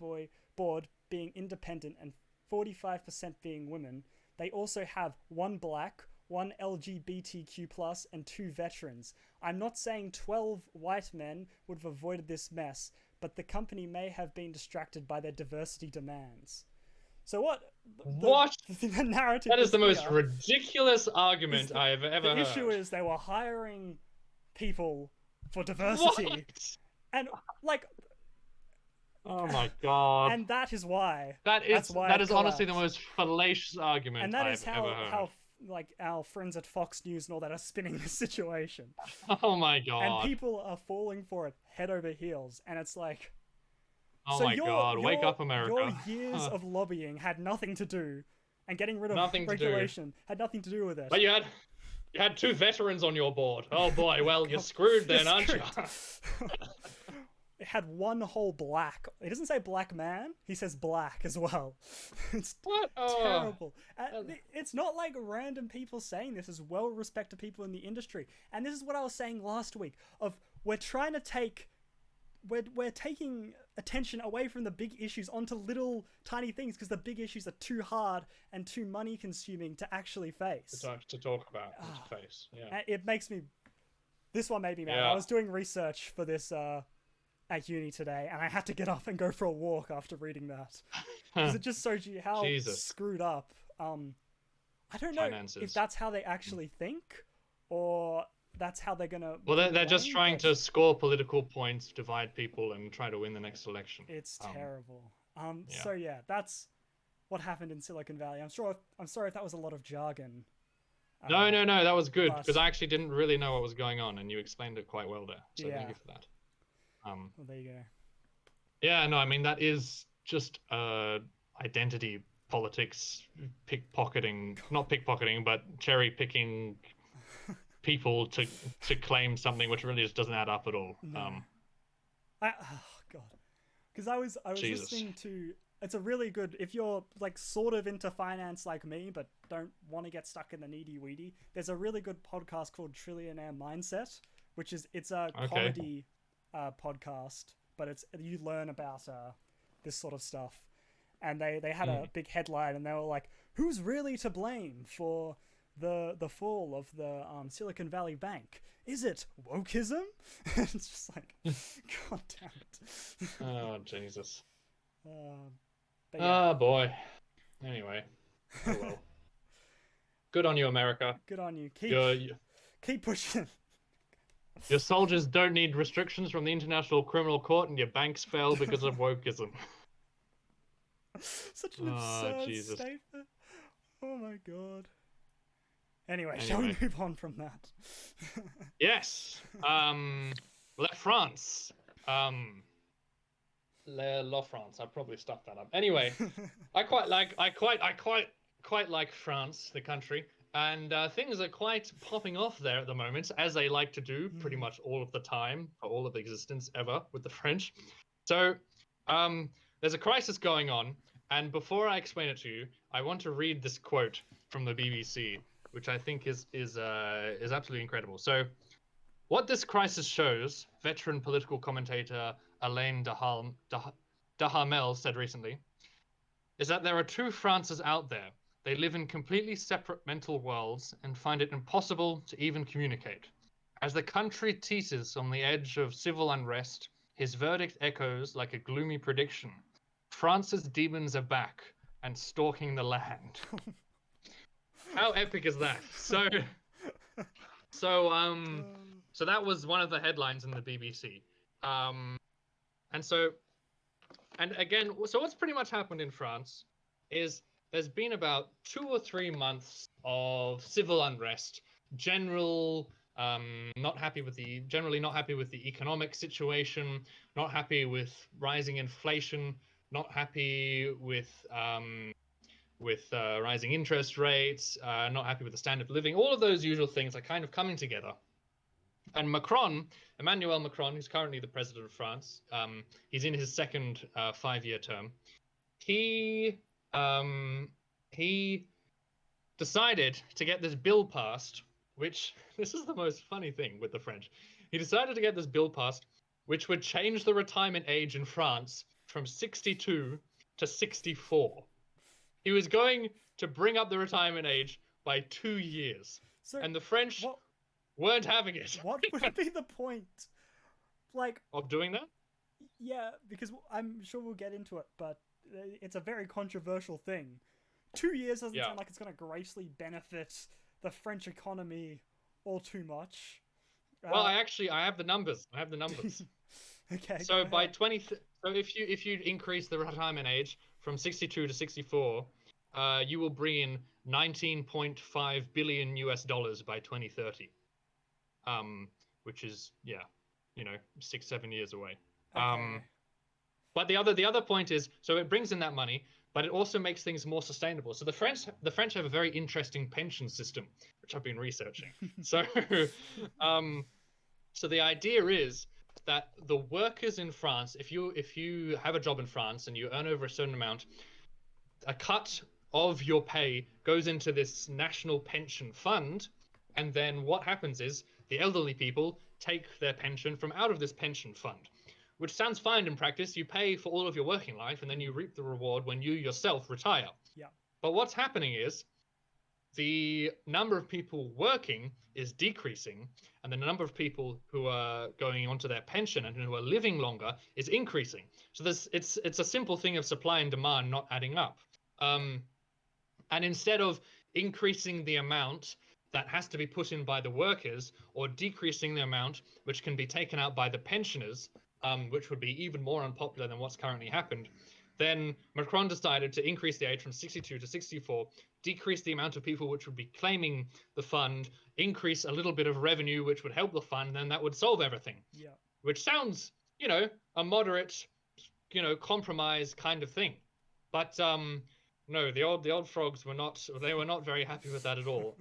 board being independent and 45% being women, they also have 1 black, 1 LGBTQ+, and 2 veterans. I'm not saying 12 white men would have avoided this mess, but the company may have been distracted by their diversity demands. So what? The narrative. That is the most ridiculous argument I have ever heard. The issue is they were hiring people for diversity, and like. Oh my god! And that is why. That is honestly the most fallacious argument I've ever heard. How like our friends at Fox News and all that are spinning this situation. Oh my god! And people are falling for it head over heels, and it's like. Oh my god! Wake up, America! Your years of lobbying had nothing to do, and getting rid of regulation had nothing to do with it. But you had 2 veterans on your board. Oh boy! Well, you're screwed then, aren't you? It had 1 whole black. It doesn't say black man. He says black as well. It's terrible. It's not like random people saying this. It's well-respected people in the industry. And this is what I was saying last week. We're trying to take... We're taking attention away from the big issues onto little tiny things because the big issues are too hard and too money-consuming to actually face. To talk about and to face. Yeah. It makes me... This one made me mad. Yeah. I was doing research for this... at uni today, and I had to get up and go for a walk after reading that because it just shows you how screwed up. I don't know if that's how they actually think, or that's how they're gonna. Well, they're just trying to score political points, divide people, and try to win the next election. It's terrible. So yeah, that's what happened in Silicon Valley. I'm sorry if that was a lot of jargon. No, that was good because I actually didn't really know what was going on, and you explained it quite well there. So thank you for that. Well, there you go. Yeah, no, I mean that is just identity politics, not pickpocketing, but cherry picking people to claim something which really just doesn't add up at all. No. Oh god, because I was listening to. It's a really good if you're like sort of into finance like me, but don't want to get stuck in the needy weedy. There's a really good podcast called Trillionaire Mindset, it's a comedy. Podcast, but you learn about this sort of stuff, and they had a big headline, and they were like, "Who's really to blame for the fall of the Silicon Valley Bank? Is it wokeism?" It's just like, god damn it. Oh Jesus. Yeah. Oh boy. Anyway, oh well. Good on you, America. Good on you. Keep pushing. Your soldiers don't need restrictions from the International Criminal Court, and your banks fail because of wokeism. Such an absurd statement. Oh my god. Anyway, shall we move on from that? Yes. La France. La France. I probably stuffed that up. Anyway, I quite like France, the country. And things are quite popping off there at the moment, as they like to do pretty much all of the time, for all of existence ever with the French. So there's a crisis going on, and before I explain it to you, I want to read this quote from the BBC, which I think is absolutely incredible. So, what this crisis shows, veteran political commentator Alain Duhamel said recently, is that there are 2 Frances out there. They live in completely separate mental worlds and find it impossible to even communicate. As the country teeters on the edge of civil unrest, his verdict echoes like a gloomy prediction. France's demons are back and stalking the land. How epic is that? So that was one of the headlines in the BBC. And again, so what's pretty much happened in France is there's been about 2 or 3 months of civil unrest, generally not happy with the economic situation, not happy with rising inflation, not happy with rising interest rates, not happy with the standard of living. All of those usual things are kind of coming together. And Emmanuel Macron, who's currently the president of France, he's in his second 5-year term. He decided to get this bill passed, which, this is the most funny thing with the French. He decided to get this bill passed, which would change the retirement age in France from 62 to 64. He was going to bring up the retirement age by 2 years. So and the French weren't having it. What would be the point? Like, of doing that? Yeah, because I'm sure we'll get into it, but it's a very controversial thing. 2 years doesn't sound like it's going to greatly benefit the French economy all too much. Well, I have the numbers. Okay. So by so if you increase the retirement age from 62 to 64, you will bring in $19.5 billion by 2030. Which is 6-7 years away. Okay. But the other point is, so it brings in that money, but it also makes things more sustainable. So the French have a very interesting pension system, which I've been researching. So so the idea is that the workers in France, if you have a job in France and you earn over a certain amount, a cut of your pay goes into this national pension fund, and then what happens is the elderly people take their pension from out of this pension fund, which sounds fine in practice. You pay for all of your working life, and then you reap the reward when you yourself retire. Yeah. But what's happening is the number of people working is decreasing, and the number of people who are going onto their pension and who are living longer is increasing. So it's a simple thing of supply and demand not adding up. And instead of increasing the amount that has to be put in by the workers, or decreasing the amount which can be taken out by the pensioners, which would be even more unpopular than what's currently happened, then Macron decided to increase the age from 62 to 64, decrease the amount of people which would be claiming the fund, increase a little bit of revenue which would help the fund, and then that would solve everything. Yeah. Which sounds, a moderate, compromise kind of thing. But no, the old frogs were not very happy with that at all.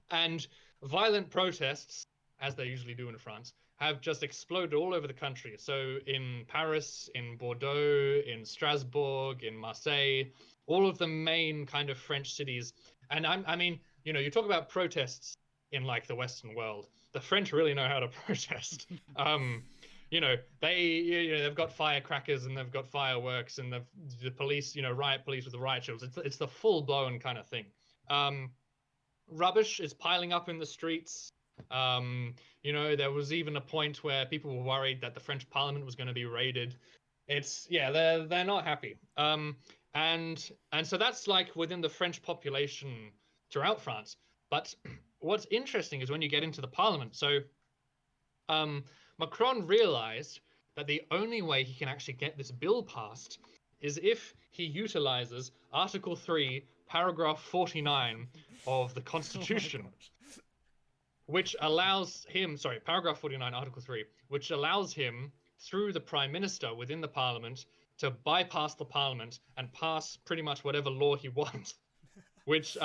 And violent protests, as they usually do in France, have just exploded all over the country. So in Paris, in Bordeaux, in Strasbourg, in Marseille, all of the main kind of French cities. And I mean, you talk about protests in like the Western world. The French really know how to protest. They've got firecrackers and they've got fireworks, and the police, riot police with the riot shields. It's the full blown kind of thing. Rubbish is piling up in the streets. There was even a point where people were worried that the French Parliament was going to be raided. They're not happy. And so that's like within the French population throughout France. But what's interesting is when you get into the Parliament. So Macron realized that the only way he can actually get this bill passed is if he utilizes Article 3, Paragraph 49 of the Constitution, which allows him, Paragraph 49, Article 3, which allows him, through the Prime Minister within the Parliament, to bypass the Parliament and pass pretty much whatever law he wants. Which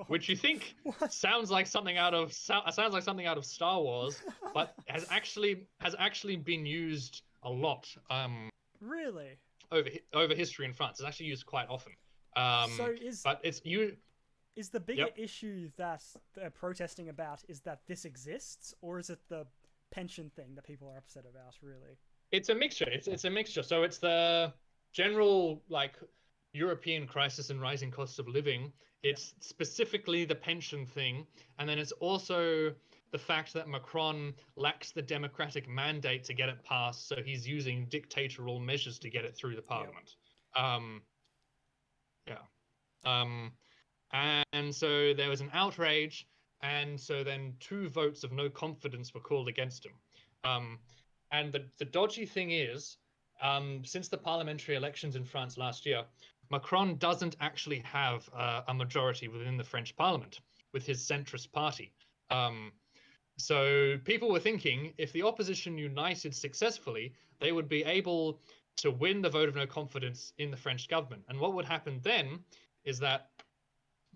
which you think sounds like something out of Star Wars, but has actually been used a lot. Really? Over history in France, it's actually used quite often. Is the bigger issue that they're protesting about is that this exists, or is it the pension thing that people are upset about? Really, it's a mixture. It's a mixture. So it's the general European crisis and rising costs of living. It's specifically the pension thing, and then it's also the fact that Macron lacks the democratic mandate to get it passed, so he's using dictatorial measures to get it through the Parliament. And so there was an outrage, and so then 2 votes of no confidence were called against him. And the dodgy thing is, since the parliamentary elections in France last year, Macron doesn't actually have a majority within the French Parliament with his centrist party. So people were thinking if the opposition united successfully, they would be able to win the vote of no confidence in the French government. And what would happen then is that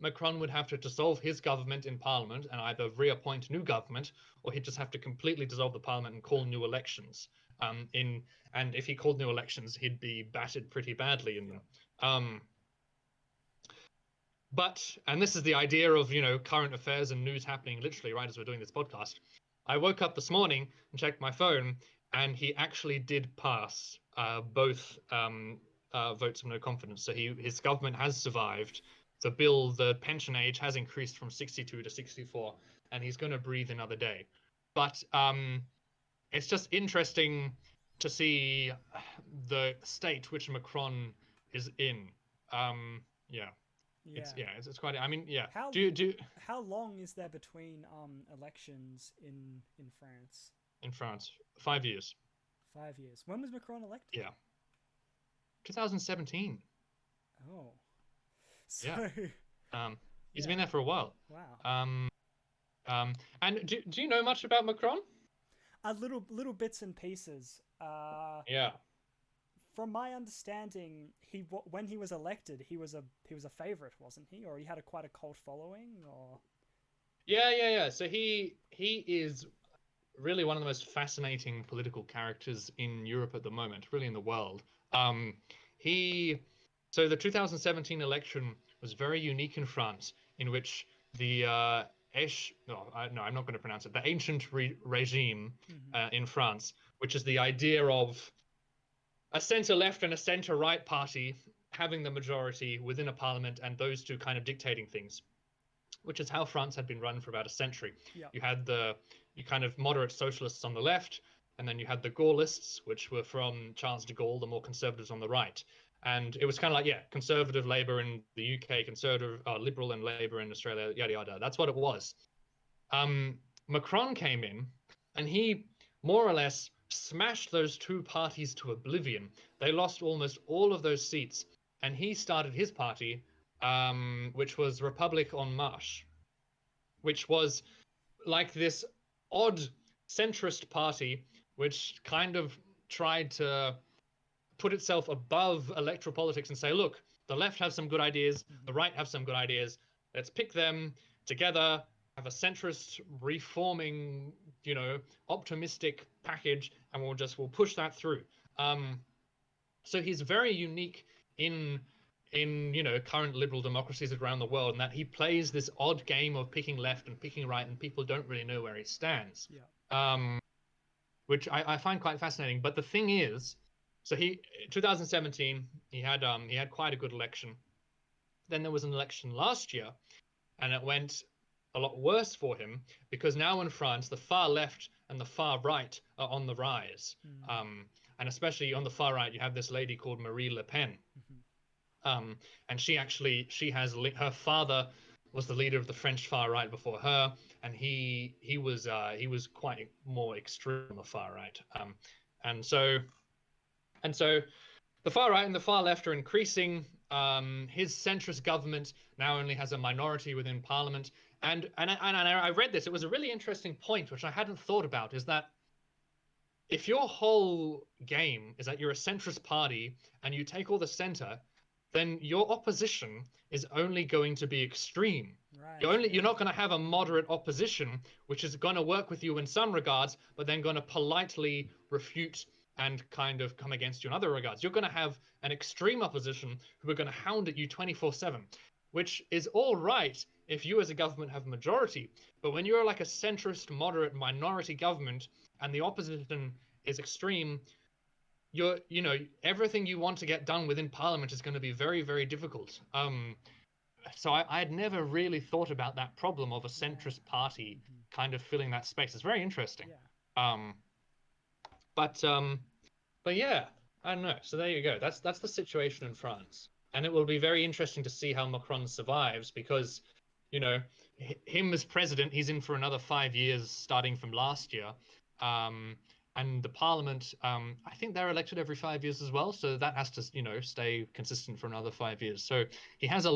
Macron would have to dissolve his government in Parliament and either reappoint new government, or he'd just have to completely dissolve the Parliament and call new elections. And if he called new elections, he'd be battered pretty badly in them. And this is the idea of, current affairs and news happening literally right as we're doing this podcast. I woke up this morning and checked my phone, and he actually did pass both votes of no confidence. So his government has survived. The pension age has increased from 62 to 64, and he's going to breathe another day. But it's just interesting to see the state which Macron is in. Yeah. It's quite. I mean, yeah. How long is there between elections in France? In France, 5 years. 5 years. When was Macron elected? Yeah. 2017. Oh. So, yeah. He's been there for a while. Wow. And do you know much about Macron? Little bits and pieces. Yeah. From my understanding, when he was elected, he was a favorite, wasn't he? Or he had quite a cult following, or? Yeah. So he is really one of the most fascinating political characters in Europe at the moment, really in the world. So the 2017 election was very unique in France, in which the I'm not going to pronounce it. The ancient regime in France, which is the idea of a centre-left and a centre-right party having the majority within a parliament, and those two kind of dictating things, which is how France had been run for about a century. Yeah. You had you kind of moderate socialists on the left, and then you had the Gaullists, which were from Charles de Gaulle, the more conservatives on the right. And it was kind of like, conservative Labour in the UK, Liberal and Labour in Australia, yada, yada. That's what it was. Macron came in, and he more or less smashed those two parties to oblivion. They lost almost all of those seats, and he started his party, which was Republic En Marche, which was like this odd centrist party which kind of tried to put itself above electoral politics and say, look, the left have some good ideas, the right have some good ideas, let's pick them together, have a centrist reforming, optimistic package, and we'll push that through. So he's very unique in current liberal democracies around the world, in that he plays this odd game of picking left and picking right, and people don't really know where he stands. Yeah. Which I find quite fascinating. But the thing is, so 2017, he had quite a good election. Then there was an election last year, and it went a lot worse for him, because now in France, the far left and the far right are on the rise. And especially on the far right, you have this lady called Marine Le Pen. And she has her father was the leader of the French far right before her, and he was quite more extreme on the far right. And so the far right and the far left are increasing. His centrist government now only has a minority within parliament. And I read this. It was a really interesting point, which I hadn't thought about, is that if your whole game is that you're a centrist party and you take all the center, then your opposition is only going to be extreme. Right. You're not going to have a moderate opposition, which is going to work with you in some regards, but then going to politely refute and kind of come against you in other regards. You're going to have an extreme opposition who are going to hound at you 24/7, which is all right if you as a government have a majority. But when you're like a centrist, moderate, minority government and the opposition is extreme, everything you want to get done within parliament is going to be very, very difficult. So I had never really thought about that problem of a centrist party kind of filling that space. It's very interesting. Yeah. But yeah, I don't know. So there you go. That's the situation in France, and it will be very interesting to see how Macron survives, because him as president, he's in for another 5 years starting from last year. And the parliament, I think they're elected every 5 years as well. So that has to, stay consistent for another 5 years. So he has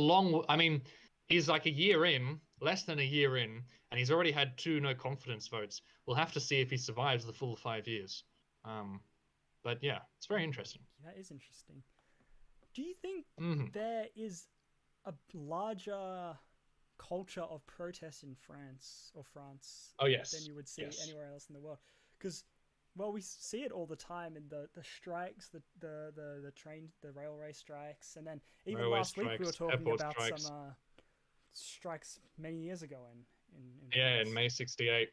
he's like a year in, less than a year in, and he's already had 2 no confidence votes. We'll have to see if he survives the full 5 years. But yeah, it's very interesting. That is interesting. Do you think there is a larger culture of protest in France Oh, yes. than you would see anywhere else in the world? Because, well, we see it all the time in the strikes, the railway strikes, and then even Railway last week we were strikes, talking airport about strikes. some strikes many years ago in in May '68.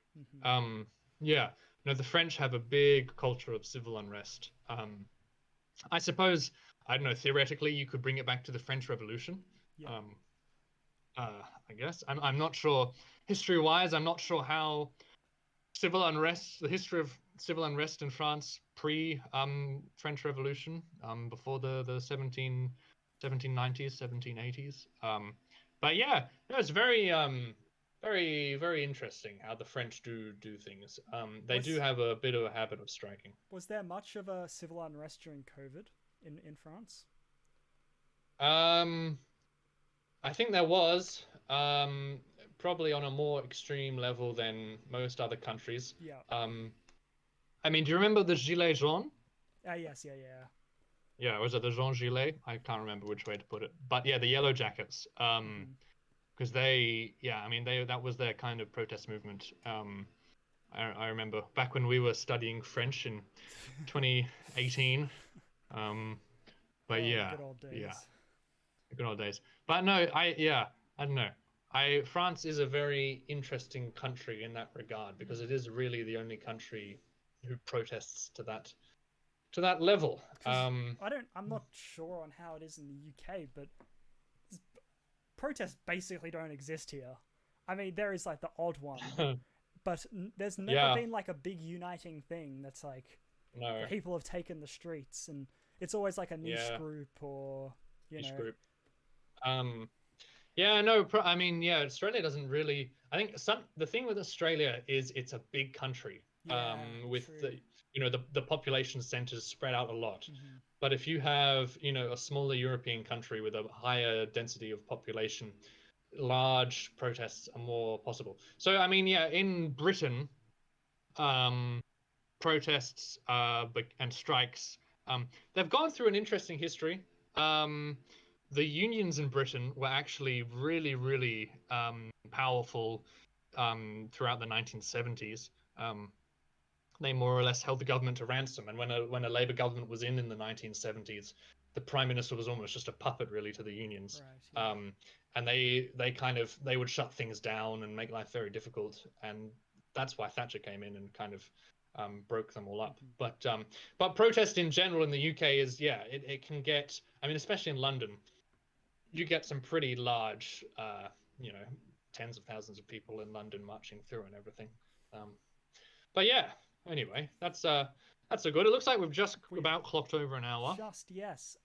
Yeah, no, the French have a big culture of civil unrest. I suppose I don't know. Theoretically, you could bring it back to the French Revolution. Yeah. I guess I'm not sure. History-wise, I'm not sure how the history of civil unrest in France pre French Revolution, before the 1790s, 1780s. But yeah, no, it's very very interesting how the French do things. They do have a bit of a habit of striking. Was there much of a civil unrest during COVID in France? I think there was, probably on a more extreme level than most other countries. Yeah. I mean, do you remember the Gilets jaunes? Yes, yeah. Yeah, was it the Jean Gilet? I can't remember which way to put it. But yeah, the Yellow Jackets. Because that was their kind of protest movement. I remember back when we were studying French in 2018. But yeah, good old days. yeah. Good old days. But no, I don't know. France is a very interesting country in that regard because it is really the only country who protests to that level. I'm not sure on how it is in the UK, but protests basically don't exist here. I mean, there is like the odd one, but there's never been like a big uniting thing that's like people have taken the streets, and it's always like a niche group or niche group. Australia doesn't really. I think the thing with Australia is it's a big country, with the population centers spread out a lot. But if you have a smaller European country with a higher density of population, large protests are more possible. So I mean, in Britain, protests and strikes, they've gone through an interesting history. The unions in Britain were actually really, really powerful throughout the 1970s. They more or less held the government to ransom. And when a Labour government was in the 1970s, the Prime Minister was almost just a puppet, really, to the unions. Right, yeah. And they would shut things down and make life very difficult. And that's why Thatcher came in and kind of broke them all up. But protest in general in the UK is, it can get, I mean, especially in London, you get some pretty large, tens of thousands of people in London marching through and everything. But yeah, anyway, that's so good. It looks like we've about clocked over an hour. Yes.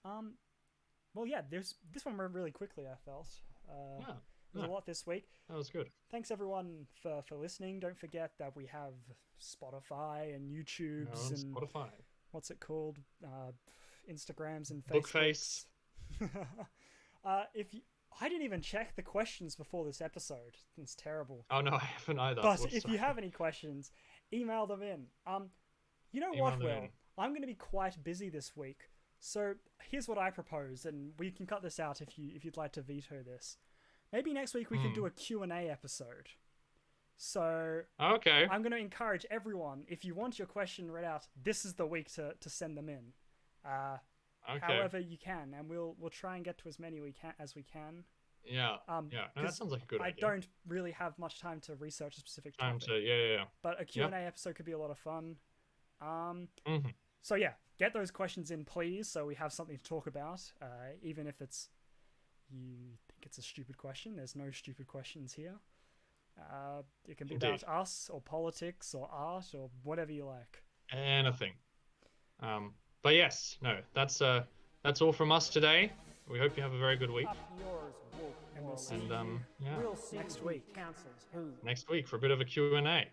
Well, yeah, this one went really quickly, I felt. There's a lot this week. That was good. Thanks everyone for listening. Don't forget that we have Spotify and YouTube's and Spotify. What's it called? Instagrams and Facebooks. Bookface. I didn't even check the questions before this episode. It's terrible. Oh no, I haven't either. But if you have any questions, email them in. You know what, Will? I'm going to be quite busy this week, so here's what I propose, and we can cut this out if you'd like to veto this. Maybe next week we could do a Q&A episode. So okay, I'm going to encourage everyone, if you want your question read out, this is the week to send them in. However you can, and we'll try and get to as many as we can. Yeah. That sounds like a good idea. I don't really have much time to research a specific topic. Yeah. But a Q&A episode could be a lot of fun. So yeah, get those questions in, please, so we have something to talk about. Even if you think it's a stupid question, there's no stupid questions here. It can be about us or politics or art or whatever you like. Anything. But yes, no, that's all from us today. We hope you have a very good week. And we'll see you next week. Cancels who? Next week for a bit of a Q&A.